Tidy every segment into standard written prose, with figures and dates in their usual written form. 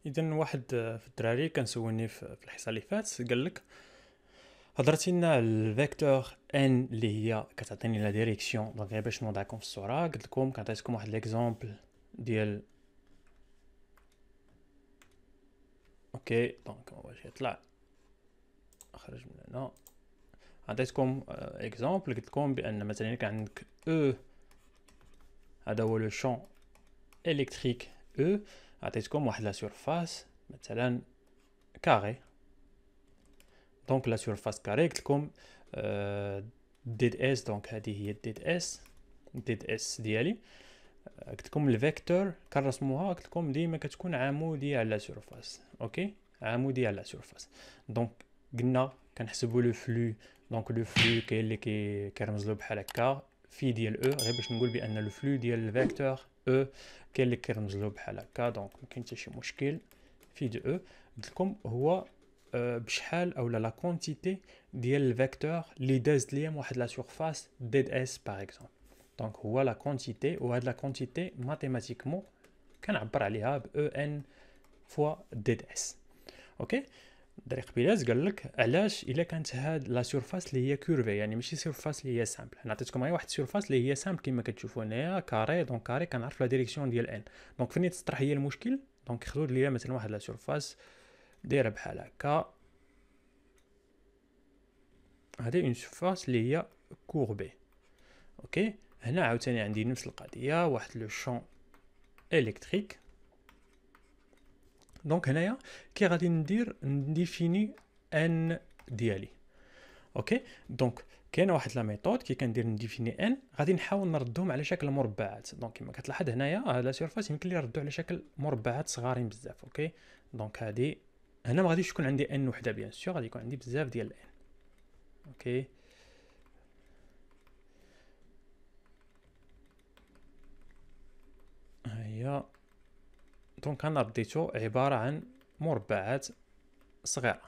اذا واحد في الدراري كان سولني في الحصه اللي فات قال لك هضرتي لنا على الفيكتور ان اللي هي كتعطيني لا ديريكسيون. دونك غير باش نوضعكم في الصوره قلت لكم كنعطيكم واحد ليكزامبل ديال اوكي. دونك واش يطلع خرج من هنا. عطيتكم اكزامبل قلت لكم بان مثلا كان عندك او هذا هو لو شون الكتريك او. عطيتكم واحد لا سورفاس مثلا كاري. دونك لا سورفاس كاري قلت لكم ديد اس. دونك هذه هي ديد اس ديالي. قلت لكم الفيكتور كنرسموها قلت لكم ديما كتكون عموديه على سورفاس. اوكي عموديه على سورفاس. دونك قلنا كنحسبوا لو فلو. دونك لو فلو كاين اللي كيرمز له بحال هكا في ديال او غير باش نقول بان لو فلو ديال الفيكتور او كاين اللي كيرمز له بحال هكا. دونك ما كاين حتى شي مشكل في دو او. قلت لكم هو بشحال اولا لا كونتيتي ديال الفيكتور اللي دازت ليا واحد لا سورفاس ديد اس باغ اكزومبل. دونك هو لا كونتيتي وهاد لا كونتيتي ماتيماتيكمون كنعبر عليها ب او ان فوا ديد اس. اوكي الدري قبيلات قال لك علاش الا كانت هاد لا سورفاس اللي هي كورفي يعني ماشي سورفاس اللي هي سامبل. انا عطيتكم غير واحد سورفاس اللي هي سامبل كما كتشوفوا هنايا كاري. دونك كاري كنعرف لا ديريكسيون ديال ان. دونك فين تطرح هي المشكل. دونك خذوا لي مثلا واحد لا سورفاس دايره بحال هكا. هذه اون سورفاس اللي هي كوربي. اوكي هنا عاوتاني عندي نفس القضيه واحد لو شون الكتريك. دونك هنايا كي غادي نديفيني ان ديالي. اوكي دونك كاينه واحد لا ميثود كي كندير نديفيني ان غادي نحاول نردهم على شكل مربعات. دونك كما كتلاحظ هنايا هاد لا سيرفاس يمكن لي نردو على شكل مربعات صغارين بزاف. اوكي دونك هادي هنا ما غاديش يكون عندي ان وحده بيان سور غادي يكون عندي بزاف ديال ان. اوكي هي دونك انا رديتو عباره عن مربعات صغيره.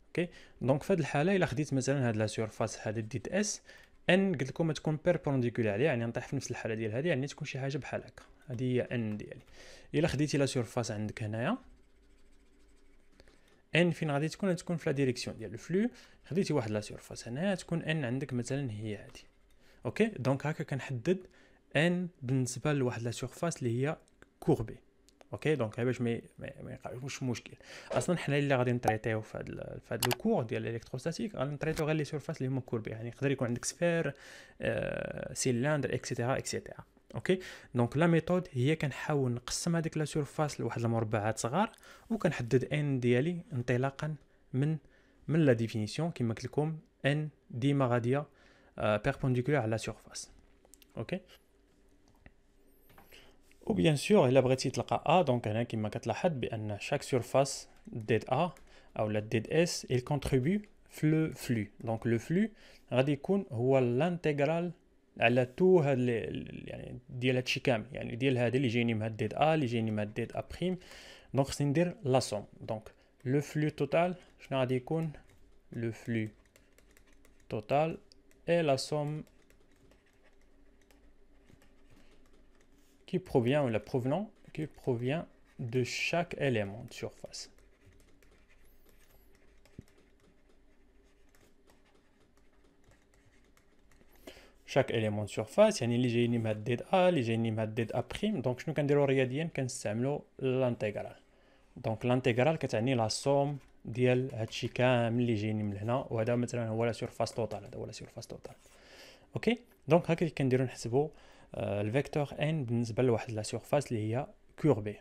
اوكي دونك في هذه الحاله الا خديت مثلا هاد لا سيرفاس هذا ديد اس ان قلت لكم تكون بيربونديكولار عليه يعني نطيح في نفس الحاله ديال هذه يعني تكون شي حاجه بحال هكا. هذه هي ان ديالي. الا خديتي لا سيرفاس عندك هنايا ان فين غادي تكون في لا ديريكسيون ديال الفلو. خديتي واحد لا سيرفاس هنايا تكون ان عندك مثلا هي هذه. اوكي دونك هكا كنحدد ان بالنسبه لواحد لا سيرفاس اللي هي كوربي. اوكي دونك باش ما يقعش مشكل. اصلا حنا اللي غادي نطريطيو في هذا لو كور ديال الالكتروستاتيك غادي نطريطيو غير لي سيرفاس اللي هما كوربي يعني يقدر يكون عندك سفير سيلندر اكسيتيرا اكسيتيرا. اوكي دونك لا ميثود هي كنحاول نقسم هذيك لا سيرفاس لواحد المربعات صغار وكنحدد ان ديالي انطلاقا من لا ديفينيسيون كما قلت لكم ان ديما غاديه بيربونديكولار على لا سيرفاس. اوكي وبيان سور الا بغيتي تلقى ا دونك هنا كما كتلاحظ بان شاك سيرفاس ديد ا او لا ديد اس il contribue في لو فلو. دونك لو فلو غادي يكون هو الانتغرال على تو هاد يعني ديال هادشي كامل يعني ديال هادي اللي جايني من هاد ديد ا اللي جايني من هاد ديد ا بريم. دونك خصني ندير لا سوم. دونك لو فلو توتال شنو غادي يكون لو فلو توتال اي لا سوم qui provient ou la provenant qui provient de chaque élément de surface. chaque élément de surface يعني اللي جايني من هاد ديد ا اللي جايني من هاد ديد ا بريم. دونك شنو كنديرو رياضيا كنستعملو لانتيغرال. دونك لانتيغرال كتعني لا سوم ديال هادشي كامل اللي جايني من هنا وهذا مثلا هو لا سيرفاس توتال. هذا هو لا سيرفاس توتال. اوكي دونك هكا كنديرو نحسبو الفيكتور ان بالنسبه لواحد لا سيرفاس اللي هي كوربي